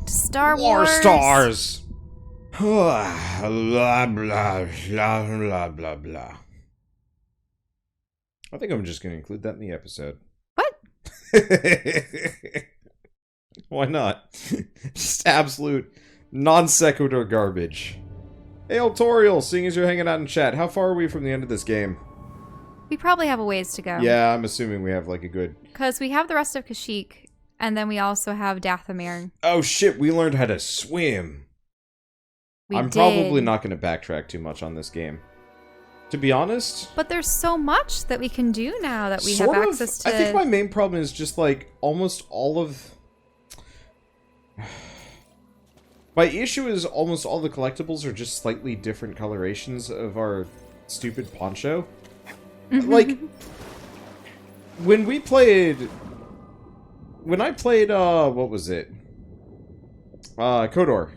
Select Star More Wars. stars! blah, blah, blah, blah, blah, blah. I think I'm just going to include that in the episode. What? Why not? Just absolute non sequitur garbage. Hey, Altorial, seeing as you're hanging out in chat, how far are we from the end of this game? We probably have a ways to go. Yeah, I'm assuming we have like a good... Because we have the rest of Kashyyyk, and then we also have Dathomir. Oh shit, we learned how to swim. I'm probably not going to backtrack too much on this game. To be honest. But there's so much that we can do now that we have access to. I think my main problem is just like almost all of... My issue is almost all the collectibles are just slightly different colorations of our stupid poncho. Like, when I played, what was it? KOTOR.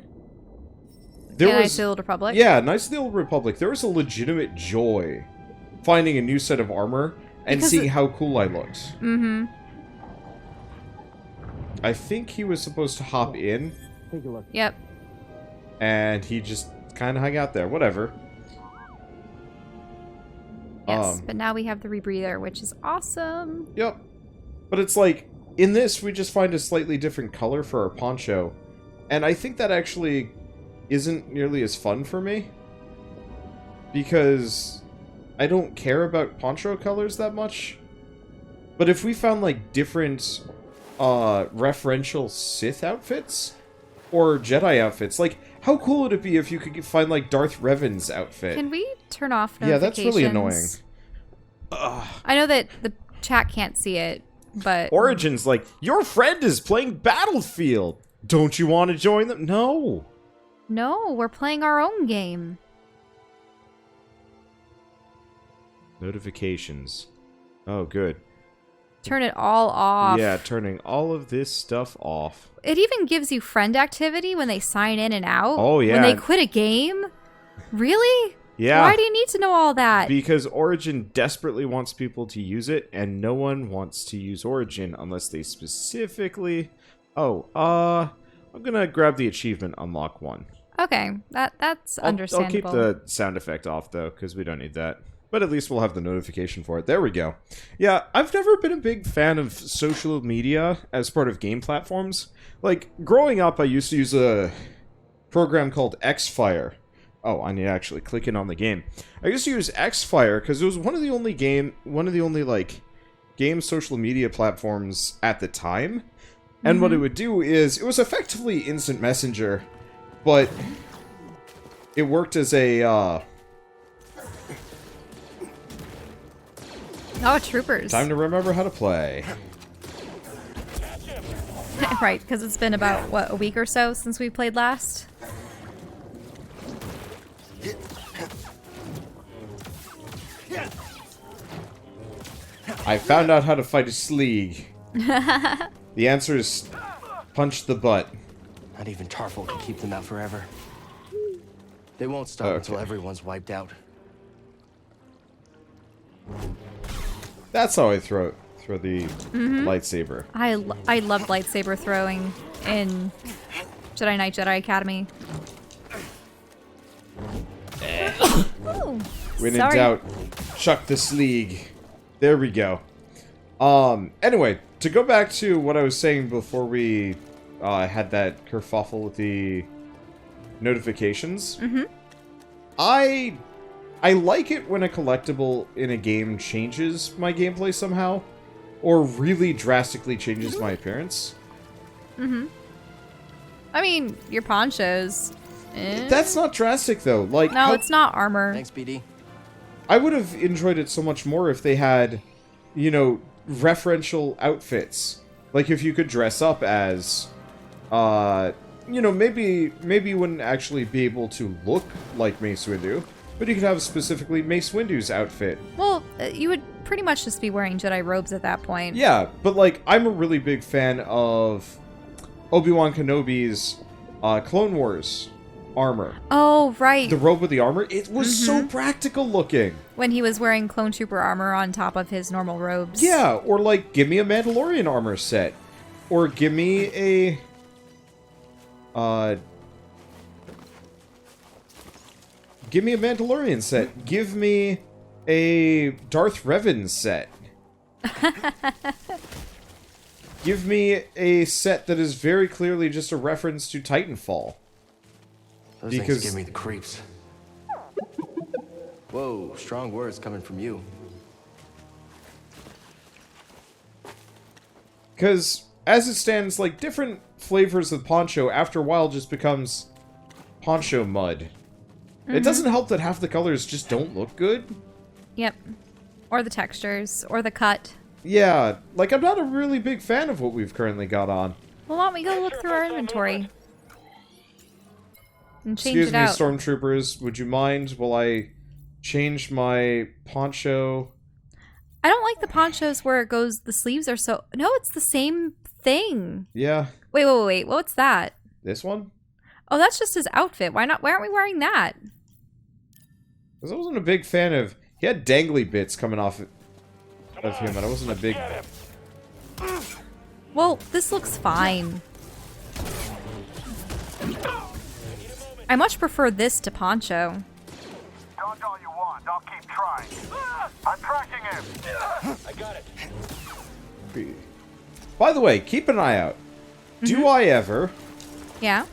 Knights of the Old Republic? Yeah, Knights of the Old Republic. There was a legitimate joy finding a new set of armor and seeing how cool I looked. Mm-hmm. I think he was supposed to hop in. Take a look. Yep. And he just kind of hung out there. Whatever. Yes, but now we have the rebreather, which is awesome. Yep. But it's like, in this, we just find a slightly different color for our poncho. And I think that actually isn't nearly as fun for me. Because I don't care about poncho colors that much. But if we found, like, different referential Sith outfits, or Jedi outfits, like, how cool would it be if you could find, like, Darth Revan's outfit? Can we turn off notifications? Yeah, that's really annoying. I know that the chat can't see it, but... Origin's like, your friend is playing Battlefield. Don't you want to join them? No. No, we're playing our own game. Notifications. Oh, good. Turn it all off. Yeah, turning all of this stuff off. It even gives you friend activity when they sign in and out. Oh, yeah. When they quit a game. Really? Yeah. Why do you need to know all that? Because Origin desperately wants people to use it, and no one wants to use Origin unless they specifically... Oh, I'm gonna grab the achievement unlock one. Okay, that's understandable. I'll keep the sound effect off, though, because we don't need that. But at least we'll have the notification for it. There we go. Yeah, I've never been a big fan of social media as part of game platforms. Like, growing up, I used to use a program called Xfire. Oh, I need to actually click in on the game. I used to use Xfire because it was one of the only game social media platforms at the time. And what it would do is, it was effectively instant messenger, but it worked as a, Oh, troopers. time to remember how to play. Right, because it's been about, what, a week or so since we played last? I found out how to fight a Sleeg. The answer is punch the butt. Not even Tarful can keep them out forever. They won't stop until everyone's wiped out. That's how I throw the lightsaber. I loved lightsaber throwing in Jedi Knight Jedi Academy. Ooh, When in sorry. doubt, chuck the Sleeg. There we go. Anyway, to go back to what I was saying before we had that kerfuffle with the notifications. I like it when a collectible in a game changes my gameplay somehow, or really drastically changes my appearance. I mean, your ponchos. That's not drastic though. Like, No, it's not armor. Thanks, BD. I would have enjoyed it so much more if they had, you know, referential outfits. Like if you could dress up as, you know, maybe you wouldn't actually be able to look like Mace Windu, but you could have specifically Mace Windu's outfit. Well, you would pretty much just be wearing Jedi robes at that point. Yeah, but like, I'm a really big fan of Obi-Wan Kenobi's Clone Wars armor. Oh, right. The robe with the armor, it was so practical looking. When he was wearing clone trooper armor on top of his normal robes. Yeah, or like, give me a Mandalorian armor set. Or give me a... Give me a Mandalorian set. Give me a Darth Revan set. Give me a set that is very clearly just a reference to Titanfall. Those things give me the creeps. Whoa, strong words coming from you. Because, as it stands, like, different flavors of poncho, after a while, just becomes poncho mud. It doesn't help that half the colors just don't look good. Yep. Or the textures, or the cut. Yeah, like, I'm not a really big fan of what we've currently got on. Well, why don't we go look through our inventory? And change Excuse it me, out. Stormtroopers, would you mind while I change my poncho? I don't like the ponchos where it goes, the sleeves are so... No, it's the same thing. Yeah. Wait. What's that? This one? Oh, that's just his outfit. Why aren't we wearing that? Because I wasn't a big fan of... He had dangly bits coming off of him, and I wasn't a big... Well, this looks fine. I much prefer this to poncho. Dodge all you want. I'll keep trying. I'm tracking him. I got it. By the way, keep an eye out. Do I ever... Yeah?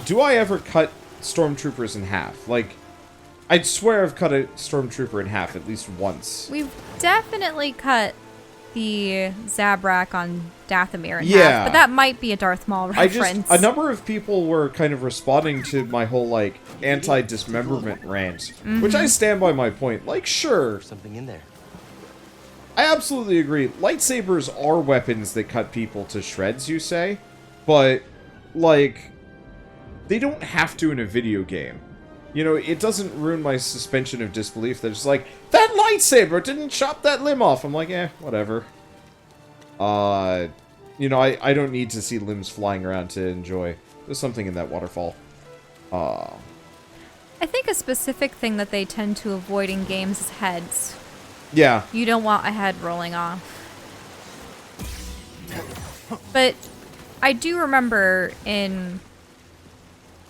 do I ever cut stormtroopers in half? Like, I'd swear I've cut a stormtrooper in half at least once. We've definitely cut the Zabrak on Dathomir in Yeah. half, but that might be a Darth Maul reference. A number of people were kind of responding to my whole, like, anti-dismemberment rant, which I stand by my point. Like, sure, Something in there. I absolutely agree. Lightsabers are weapons that cut people to shreds, you say, but, like, they don't have to in a video game. You know, it doesn't ruin my suspension of disbelief that it's like, that lightsaber didn't chop that limb off. I'm like, whatever. You know, I don't need to see limbs flying around to enjoy. There's something in that waterfall. I think a specific thing that they tend to avoid in games is heads. Yeah. You don't want a head rolling off. But I do remember in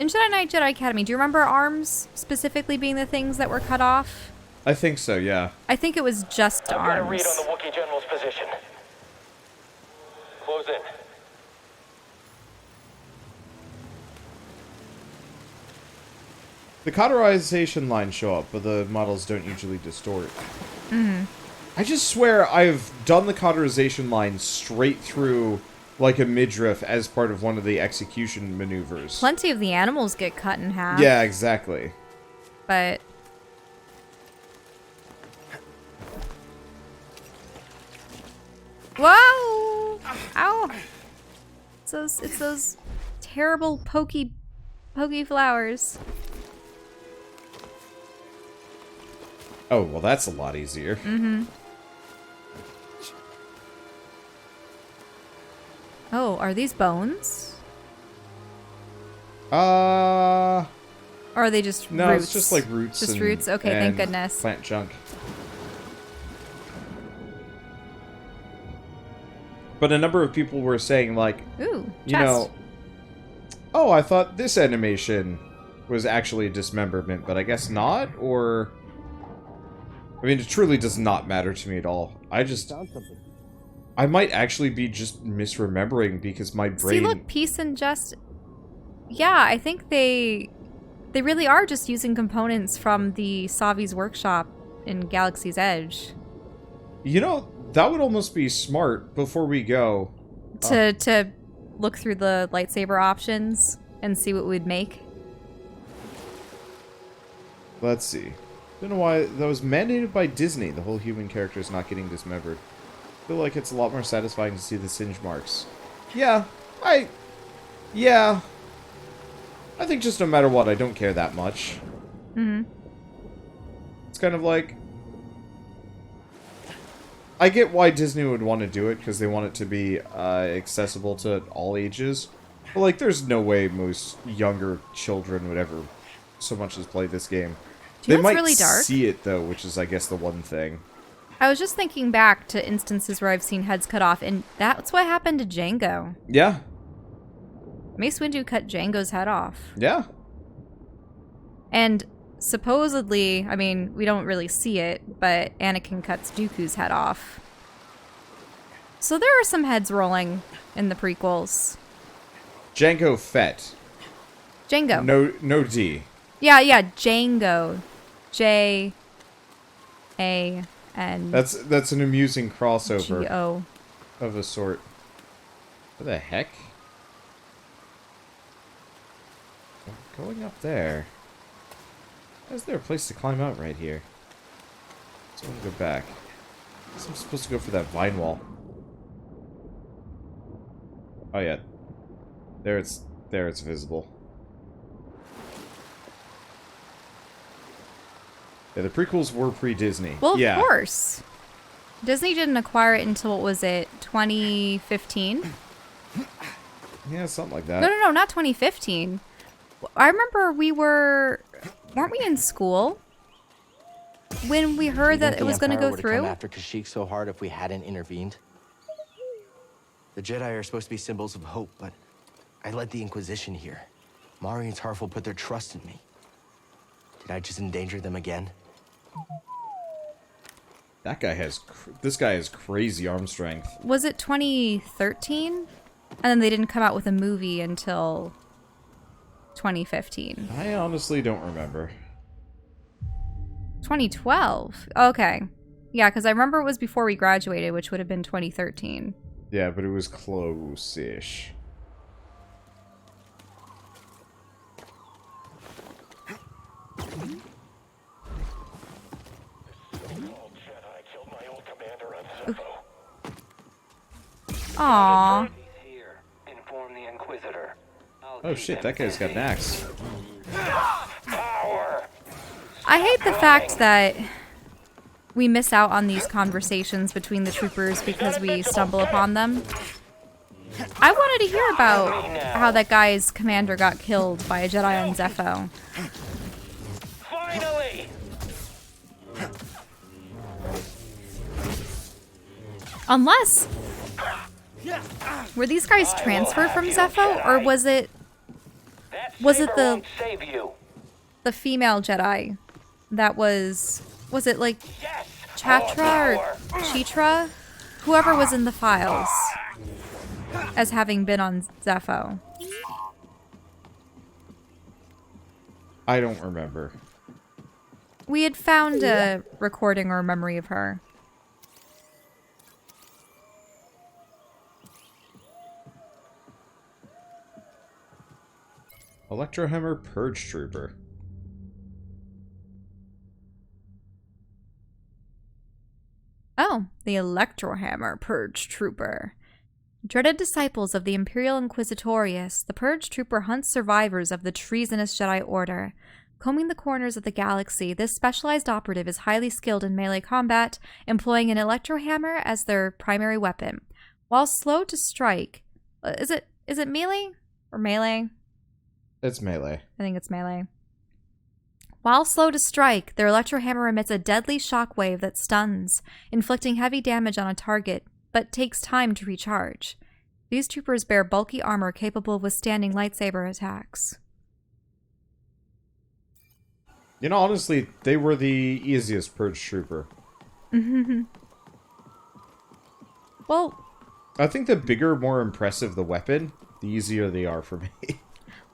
Jedi Knight, Jedi Academy, do you remember arms specifically being the things that were cut off? I think so, yeah. I think it was just I've got a arms. read on the Wookiee General's position. Close in. The cauterization lines show up, but the models don't usually distort. I just swear I've done the cauterization line straight through, like a midriff, as part of one of the execution maneuvers. Plenty of the animals get cut in half. Yeah, exactly. But... Whoa! Ow! It's those terrible pokey flowers. Oh, well, that's a lot easier. Oh, are these bones? Uh... Or are they just No, roots? it's just like roots. Just and, roots? Okay, thank and goodness. Plant junk. But a number of people were saying, like, Ooh, chest. you know, oh, I thought this animation was actually a dismemberment, but I guess not, or... I mean, it truly does not matter to me at all. I might actually be just misremembering because my brain... See, look, peace and just... Yeah, I think they really are just using components from the Savi's workshop in Galaxy's Edge. You know, that would almost be smart before we go. To look through the lightsaber options and see what we'd make. Let's see. Don't know why that was mandated by Disney. The whole human character is not getting dismembered. I feel like it's a lot more satisfying to see the singe marks. Yeah, I think just no matter what, I don't care that much. It's kind of like, I get why Disney would want to do it because they want it to be accessible to all ages. But like, there's no way most younger children would ever so much as play this game. Do you They know what's might really dark? see it, though, which is, I guess, the one thing. I was just thinking back to instances where I've seen heads cut off, and that's what happened to Django. Yeah. Mace Windu cut Jango's head off. Yeah. And supposedly, I mean, we don't really see it, but Anakin cuts Dooku's head off. So there are some heads rolling in the prequels. Jango Fett. Jango. No D. Yeah, Jango. J-A-N. That's an amusing crossover. G-O. Of a sort. What the heck? Going up there. Is there a place to climb out right here? So I'm gonna go back. So I'm supposed to go for that vine wall. Oh yeah. There it's visible. Yeah, the prequels were pre-Disney. Well, yeah. Of course. Disney didn't acquire it until, what was it, 2015? Yeah, something like that. No, not 2015. I remember weren't we in school when we heard that it was going to go through? Come after Kashyyyk so hard if we hadn't intervened. The Jedi are supposed to be symbols of hope, but I led the Inquisition here. Mari and Tarful put their trust in me. Did I just endanger them again? That guy this guy has crazy arm strength. Was it 2013? And then they didn't come out with a movie until 2015. I honestly don't remember. 2012. Okay. Yeah, because I remember it was before we graduated, which would have been 2013. Yeah, but it was close-ish. Aww. Inform the Inquisitor. Oh shit, that guy's got an axe. I hate the fact that we miss out on these conversations between the troopers because we stumble upon them. I wanted to hear about how that guy's commander got killed by a Jedi on Zepho. Finally! Unless... Were these guys transferred from Zepho, or was it the female Jedi that was it like Chatra or Chitra? Whoever was in the files as having been on Zepho. I don't remember. We had found a recording or a memory of her. Electrohammer Purge Trooper. Oh, the Electrohammer Purge Trooper. Dreaded disciples of the Imperial Inquisitorius, the Purge Trooper hunts survivors of the treasonous Jedi Order. Combing the corners of the galaxy, this specialized operative is highly skilled in melee combat, employing an electrohammer as their primary weapon. While slow to strike... Is it melee? Or melee? It's melee. I think it's melee. While slow to strike, their electrohammer emits a deadly shockwave that stuns, inflicting heavy damage on a target, but takes time to recharge. These troopers bear bulky armor capable of withstanding lightsaber attacks. You know, honestly, they were the easiest Purge Trooper. Well... I think the bigger, more impressive the weapon, the easier they are for me.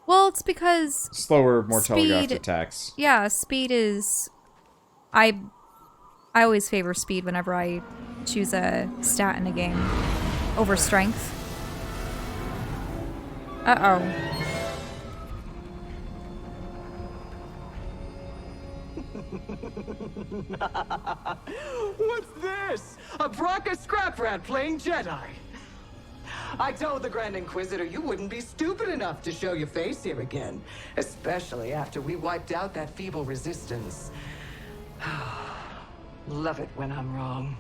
Well, it's because... Slower, more telegraphed attacks. Yeah, speed is... I always favor speed whenever I choose a stat in a game. Over strength. Uh-oh. What's this? A Bracca scrap rat playing Jedi. I told the Grand Inquisitor you wouldn't be stupid enough to show your face here again, especially after we wiped out that feeble resistance. Love it when I'm wrong.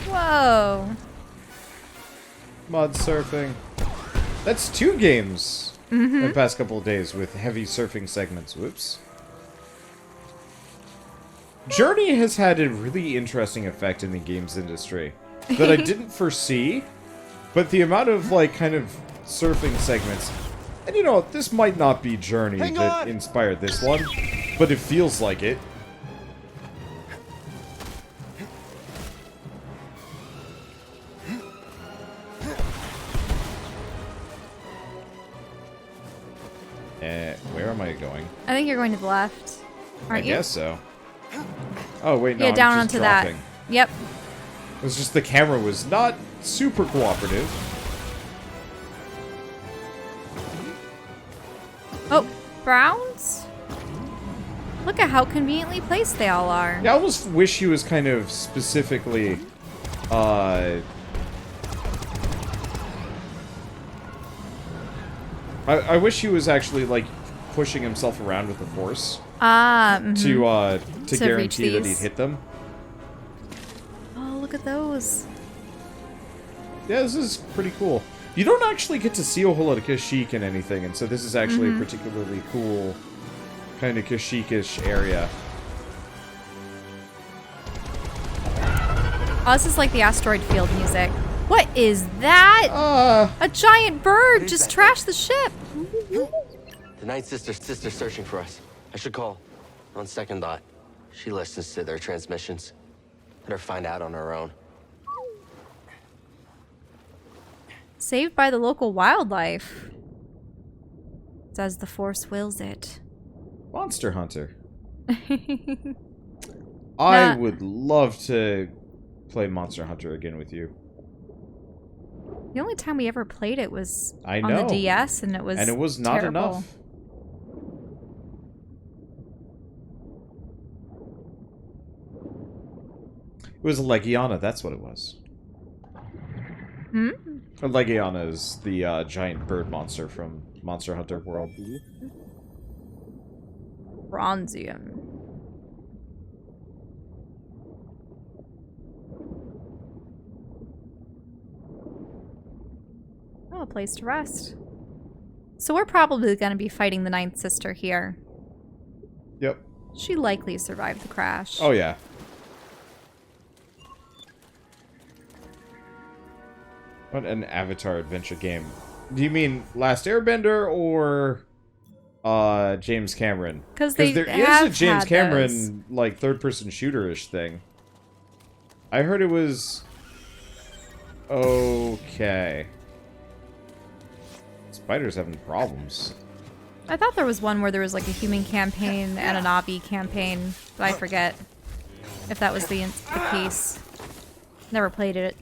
Whoa. Mud surfing. That's 2 games in the past couple of days with heavy surfing segments. Whoops. Journey has had a really interesting effect in the games industry that I didn't foresee, but the amount of, like, kind of surfing segments... And, you know, this might not be Journey that inspired this one, but it feels like it. Where am I going? I think you're going to the left. Aren't you? I guess so. Oh, wait, no, Yeah, I'm down just onto dropping. that. Yep. It was just the camera was not super cooperative. Oh, Browns? Look at how conveniently placed they all are. Yeah, I almost wish he was kind of specifically, I wish he was actually, like, pushing himself around with the Force to guarantee that he'd hit them. Oh, look at those. Yeah, this is pretty cool. You don't actually get to see a whole lot of Kashyyyk and anything, and so this is actually a particularly cool kind of Kashyyyk-ish area. Oh, this is like the asteroid field music. What is that? A giant bird just trashed the ship. The Night Sister's searching for us. I should call. On second thought, she listens to their transmissions. Let her find out on her own. Saved by the local wildlife. It's as the Force wills it. Monster Hunter. I would love to play Monster Hunter again with you. The only time we ever played it was on the DS, and it was not terrible. enough. It was a Legiana, that's what it was. Hmm? A Legiana is the giant bird monster from Monster Hunter World. Bronzium. Oh, a place to rest. So we're probably going to be fighting the Ninth Sister here. Yep. She likely survived the crash. Oh, yeah. What an Avatar adventure game. Do you mean Last Airbender or James Cameron? Because there is a James Cameron those. like third-person shooter-ish thing. I heard it was okay. Spider's having problems. I thought there was one where there was like a human campaign and an Navi campaign, but I forget if that was the case. Never played it.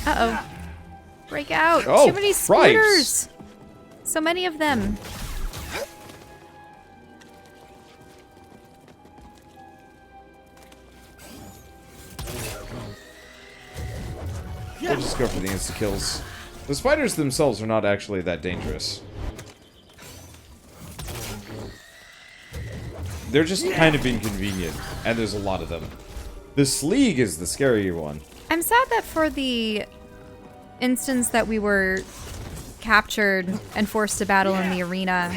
Uh-oh. Break out! Oh, Too many scooters! So many of them. We'll just go for the insta-kills. The spiders themselves are not actually that dangerous. They're just kind of inconvenient, and there's a lot of them. The Sleeg is the scarier one. I'm sad that for the instance that we were captured and forced to battle in the arena,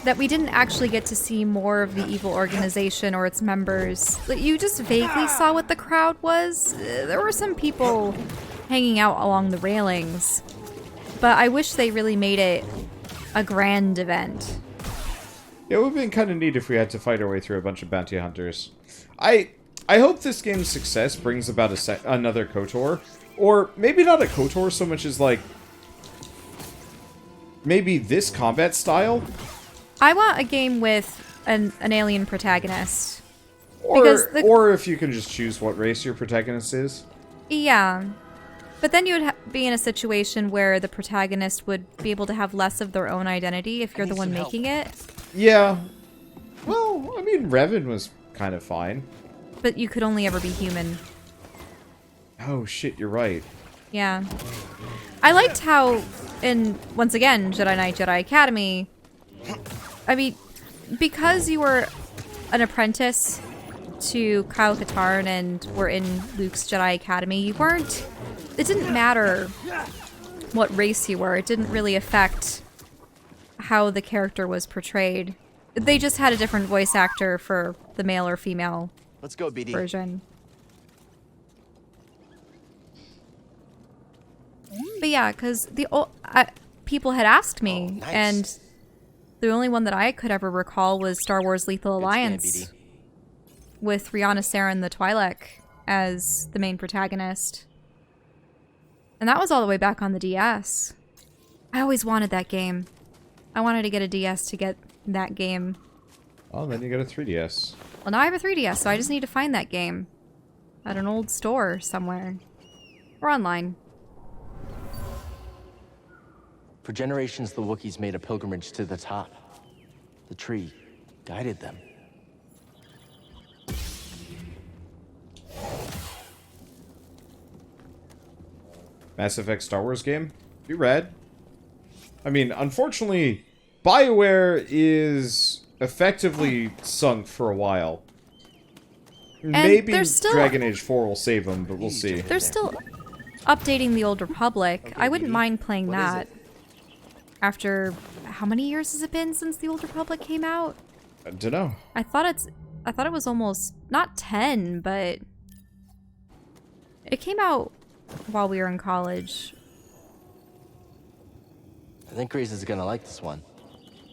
that we didn't actually get to see more of the evil organization or its members. That you just vaguely saw what the crowd was. There were some people hanging out along the railings, but I wish they really made it a grand event. Yeah, it would have been kind of neat if we had to fight our way through a bunch of bounty hunters. I hope this game's success brings about another KOTOR. Or maybe not a KOTOR so much as, like, maybe this combat style? I want a game with an alien protagonist. Or if you can just choose what race your protagonist is. Yeah. But then you would be in a situation where the protagonist would be able to have less of their own identity if you're the one making it. Yeah. Well, I mean, Revan was kind of fine. But you could only ever be human. Oh, shit, you're right. Yeah. I liked how, once again, Jedi Knight, Jedi Academy, I mean, because you were an apprentice to Kyle Katarn and were in Luke's Jedi Academy, it didn't matter what race you were. It didn't really affect how the character was portrayed. They just had a different voice actor for the male or female Let's go, BD. version. But yeah, because people had asked me, Oh, nice. and the only one that I could ever recall was Star Wars Lethal Good scan, Alliance BD. with Rihanna Saren the Twi'lek as the main protagonist. And that was all the way back on the DS. I always wanted that game. I wanted to get a DS to get that game. Oh, then you got a 3DS. Well, now I have a 3DS, so I just need to find that game at an old store somewhere. Or online. For generations, the Wookiees made a pilgrimage to the top. The tree guided them. Mass Effect Star Wars game? Be rad. I mean, unfortunately, BioWare is effectively sunk for a while. Maybe they're still- Dragon Age 4 will save them, but we'll see. They're still updating the Old Republic. I wouldn't mind playing What is that. After how many years has it been since the Old Republic came out? I don't know. I thought it was almost not 10, but it came out while we were in college. I think Grease is gonna like this one.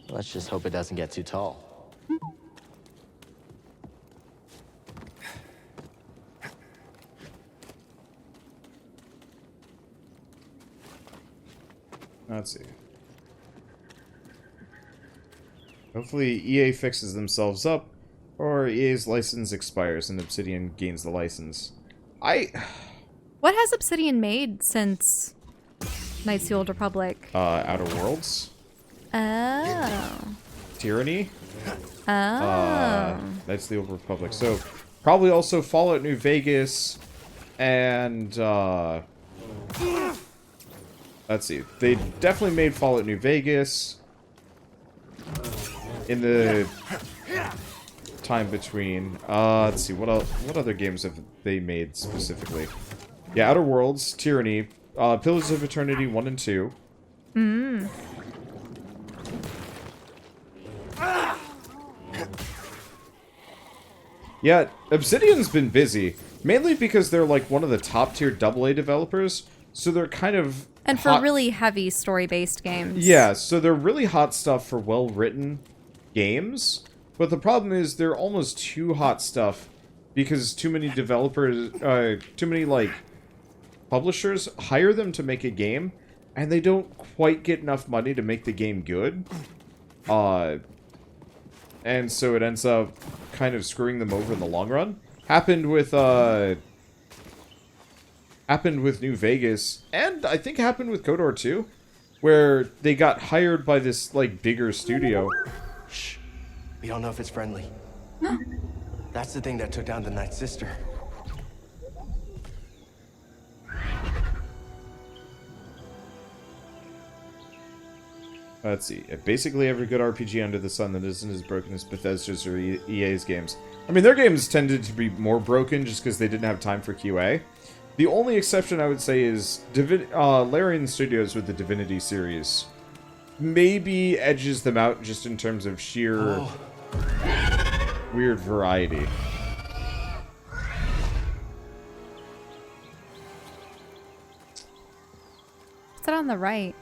Let's just hope it doesn't get too tall. Let's see. Hopefully EA fixes themselves up, or EA's license expires and Obsidian gains the license. What has Obsidian made since Knights of the Old Republic? Outer Worlds? Oh. Tyranny? Oh. Knights of the Old Republic. So, probably also Fallout New Vegas, and, let's see. They definitely made Fallout New Vegas in the time between. Let's see. What other games have they made specifically? Yeah, Outer Worlds, Tyranny, Pillars of Eternity 1 and 2. Yeah, Obsidian's been busy. Mainly because they're like one of the top tier AA developers. So they're kind of And for hot. really heavy story-based games. Yeah, so they're really hot stuff for well-written games. But the problem is they're almost too hot stuff because too many developers, too many like publishers hire them to make a game and they don't quite get enough money to make the game good. And so it ends up kind of screwing them over in the long run. Happened with New Vegas, and I think happened with KOTOR 2, where they got hired by this, like, bigger studio. Shh. We don't know if it's friendly. That's the thing that took down the Knight's sister. Let's see. Basically every good RPG under the sun that isn't as broken as Bethesda's or EA's games. I mean, their games tended to be more broken just because they didn't have time for QA. The only exception I would say is Larian Studios with the Divinity series. Maybe edges them out just in terms of sheer weird variety. What's that on the right?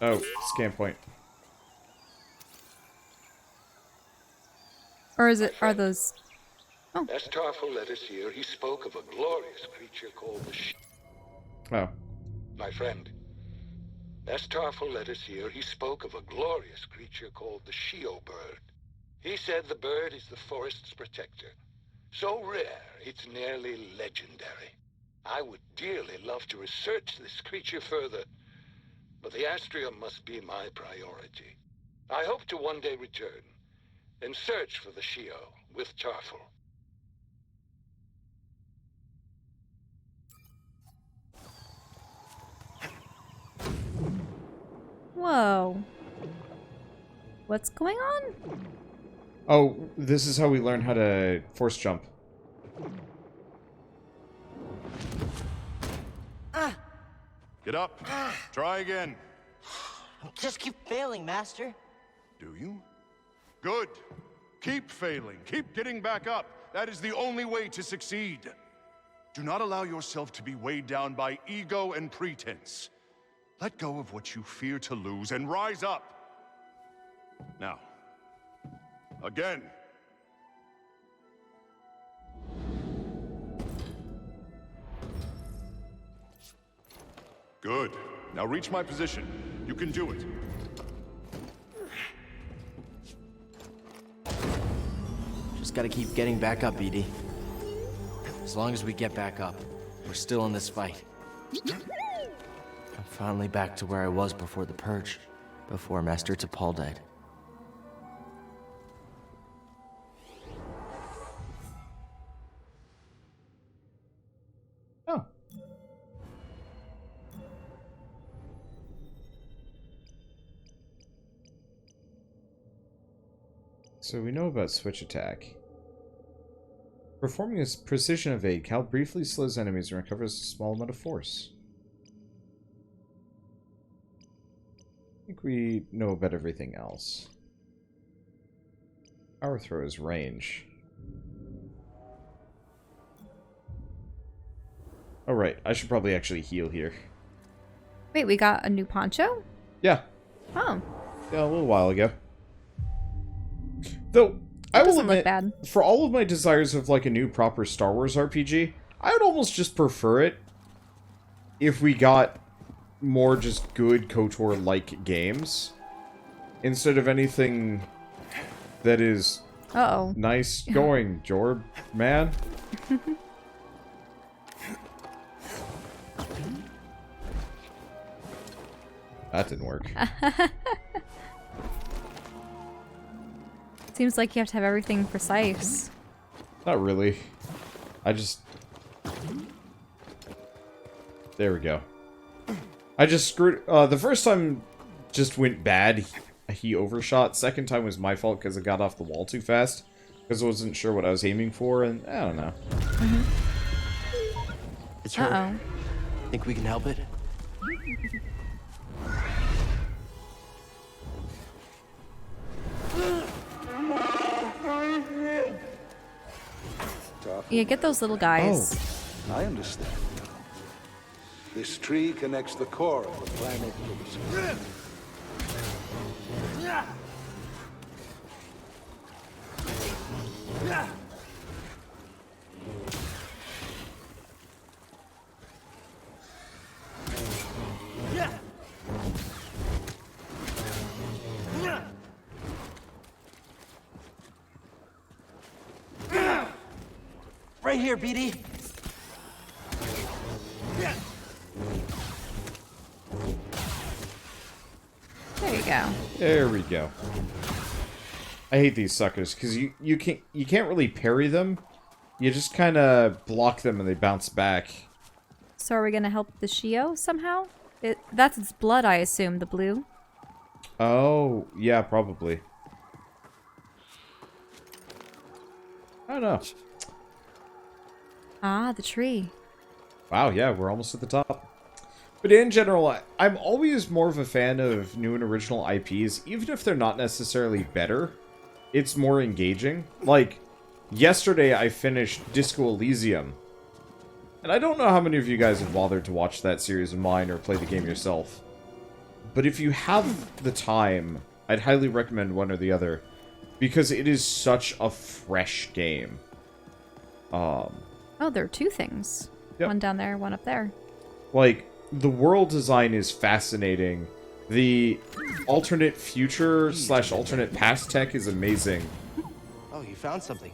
Oh, scan point. Or are those... As Tarful led us here, he spoke of a glorious creature called the Oh. My friend, as Tarful led us here, he spoke of a glorious creature called the Shio bird. He said the bird is the forest's protector. So rare, it's nearly legendary. I would dearly love to research this creature further, but the Astrium must be my priority. I hope to one day return and search for the Shio with Tarful. Whoa. What's going on? Oh, this is how we learn how to force jump. Get up. Try again. Just keep failing, Master. Do you? Good. Keep failing. Keep getting back up. That is the only way to succeed. Do not allow yourself to be weighed down by ego and pretense. Let go of what you fear to lose and rise up. Now, again. Good. Now reach my position. You can do it. Just gotta keep getting back up, ED. As long as we get back up, we're still in this fight. I'm finally back to where I was before the purge, before Master T'Pol died. Oh. So we know about switch attack. Performing a precision evade, Cal briefly slows enemies and recovers a small amount of force. I think we know about everything else. Power throw is range. Oh right, I should probably actually heal here. Wait, we got a new poncho? Yeah. Oh. Yeah, a little while ago. Though, I will Doesn't admit, look bad. for all of my desires of like a new proper Star Wars RPG, I would almost just prefer it if we got more just good KOTOR-like games instead of anything that is Uh-oh. nice going, Jorb, man. That didn't work. Seems like you have to have everything precise. Not really. I just... There we go. I just screwed... the first time just went bad. He overshot. Second time was my fault because I got off the wall too fast. Because I wasn't sure what I was aiming for, and I don't know. It's her. Uh-oh. Think we can help it? Yeah, get those little guys. Oh, I understand now. This tree connects the core of the planet to the sun. Right here, BD. There you go. There we go. I hate these suckers because you can't really parry them. You just kind of block them and they bounce back. So are we gonna help the Shio somehow? That's its blood, I assume, the blue. Oh, yeah, probably. I don't know. Ah, the tree. Wow, yeah, we're almost at the top. But in general, I'm always more of a fan of new and original IPs, even if they're not necessarily better. It's more engaging. Like, yesterday I finished Disco Elysium. And I don't know how many of you guys have bothered to watch that series of mine or play the game yourself. But if you have the time, I'd highly recommend one or the other. Because it is such a fresh game. Oh, there are two things. Yep. One down there, one up there. Like, the world design is fascinating. The alternate future / alternate past tech is amazing. Oh, you found something.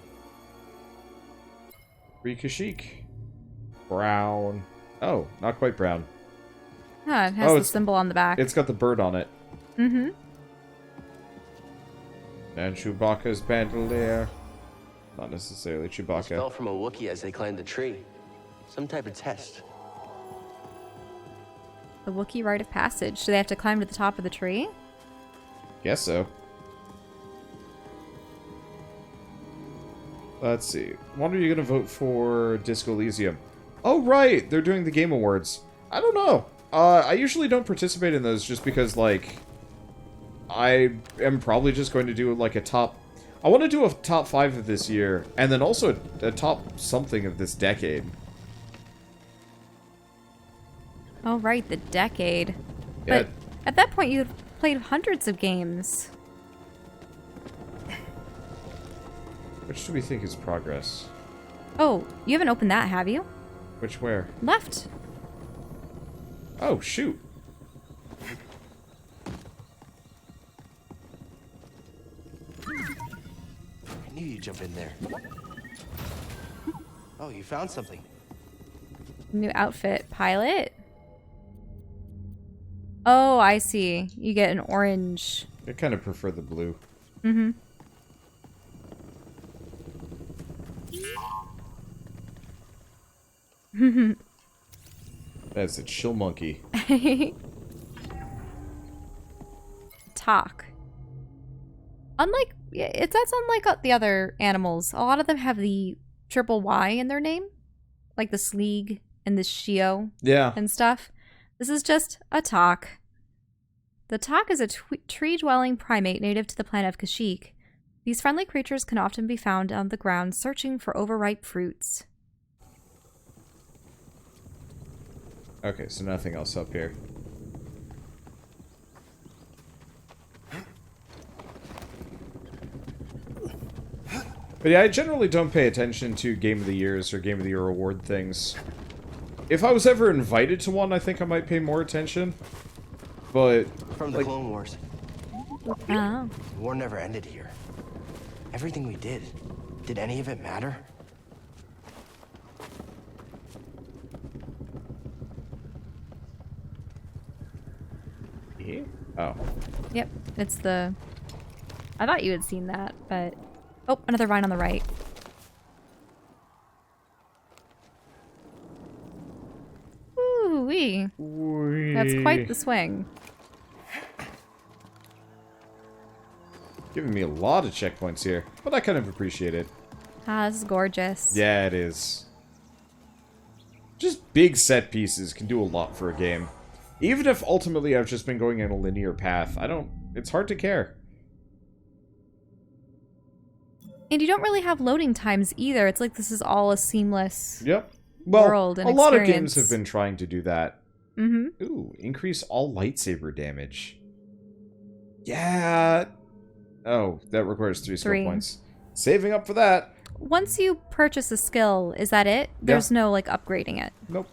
Kashyyyk. Brown. Oh, not quite brown. Ah, it has the symbol on the back. It's got the bird on it. Mm-hmm. And Chewbacca's bandolier. Not necessarily Chewbacca. Fell from a Wookiee as they climbed the tree. Some type of test. The Wookiee rite of passage. Do they have to climb to the top of the tree? Guess so. Let's see. Wonder you gonna vote for Disco Elysium? Oh right, they're doing the Game Awards. I don't know. I usually don't participate in those just because, like, I am probably just going to do like a top... I want to do a top 5 of this year, and then also a top something of this decade. Oh, right, the decade. Yeah. But at that point, you've played hundreds of games. Which do we think is progress? Oh, you haven't opened that, have you? Which where? Left. Oh, shoot. I knew you'd jump in there. Oh, you found something. New outfit. Pilot. Oh, I see. You get an orange. I kind of prefer the blue. Mm-hmm. That's a chill monkey. Talk. Unlike, that's unlike the other animals. A lot of them have the triple Y in their name. Like the Sleeg and the Shio. Yeah. And stuff. This is just a Talk. The Talk is a tree-dwelling primate native to the planet of Kashyyyk. These friendly creatures can often be found on the ground searching for overripe fruits. Okay, so nothing else up here. But yeah, I generally don't pay attention to Game of the Years or Game of the Year award things. If I was ever invited to one, I think I might pay more attention. But... From the Clone Wars. Oh. The war never ended here. Everything we did any of it matter? Yeah? Oh. Yep, it's the... I thought you had seen that, but... Oh, another vine on the right. Ooh-wee. That's quite the swing. Giving me a lot of checkpoints here, but I kind of appreciate it. Ah, this is gorgeous. Yeah, it is. Just big set pieces can do a lot for a game. Even if ultimately I've just been going in a linear path, it's hard to care. And you don't really have loading times either. It's like this is all a seamless world and a lot of experience. games have been trying to do that. Mm-hmm. Ooh, increase all lightsaber damage. Yeah. Oh, that requires 3 skill points. Saving up for that. Once you purchase a skill, is that it? There's no, like, upgrading it? Nope.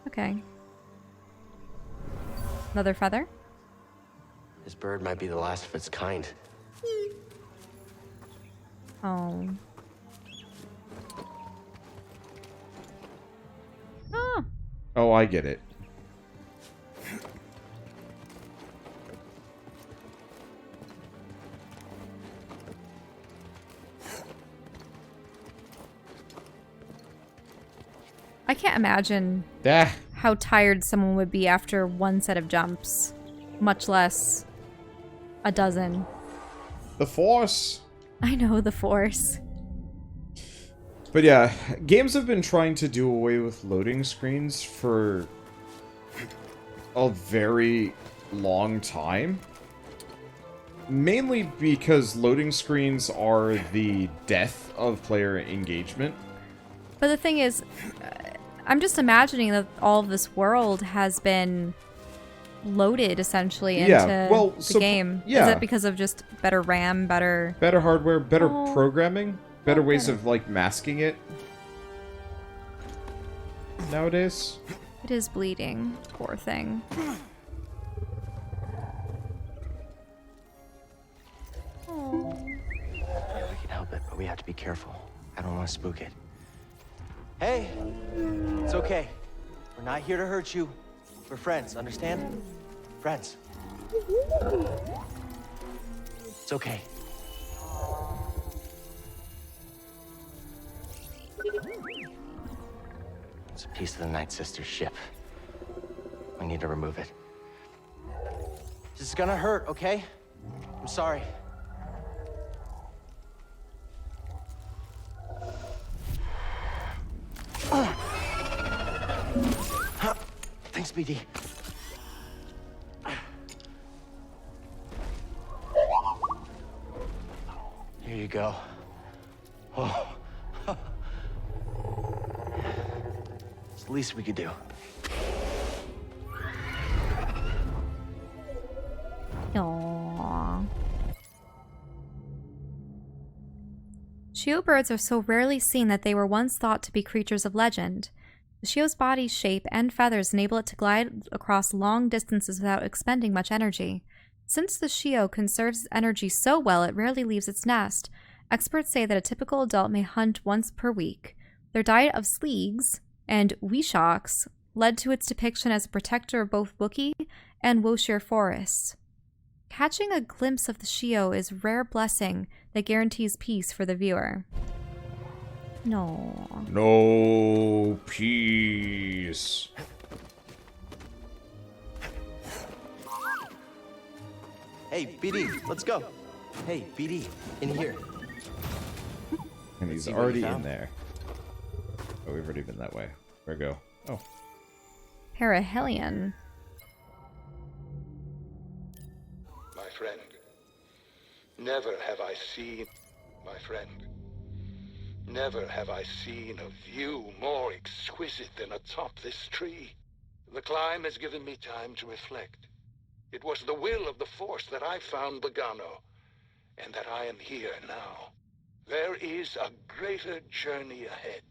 Okay. Another feather? This bird might be the last of its kind. Oh. Oh. Oh, I get it. I can't imagine Ah. how tired someone would be after one set of jumps, much less a dozen. The Force. I know, the Force. But yeah, games have been trying to do away with loading screens for a very long time. Mainly because loading screens are the death of player engagement. But the thing is, I'm just imagining that all of this world has been loaded essentially into the game. Yeah. Is it because of just better RAM, better hardware, better programming, better ways of like masking it nowadays? It is bleeding, poor thing. Oh. Yeah, we can help it, but we have to be careful. I don't want to spook it. Hey, it's okay. We're not here to hurt you. We're friends, understand? Friends. It's okay. It's a piece of the Night Sister's ship. We need to remove it. This is gonna hurt, okay? I'm sorry. Thanks, BD. go. Oh. It's the least we could do. Aww. Shio birds are so rarely seen that they were once thought to be creatures of legend. The Shio's body shape and feathers enable it to glide across long distances without expending much energy. Since the Shio conserves energy so well it rarely leaves its nest, experts say that a typical adult may hunt once per week. Their diet of sleegs and Weeshoks led to its depiction as a protector of both Wookiee and Woshir forests. Catching a glimpse of the Shio is a rare blessing that guarantees peace for the viewer. No. No peace. Hey, BD, let's go. Hey, BD, in here. And he's see what you already in found. there. Oh, we've already been that way. Where'd it go? Oh. Perihelion. My friend, never have I seen... My friend, never have I seen a view more exquisite than atop this tree. The climb has given me time to reflect. It was the will of the Force that I found Bogano, and that I am here now. There is a greater journey ahead.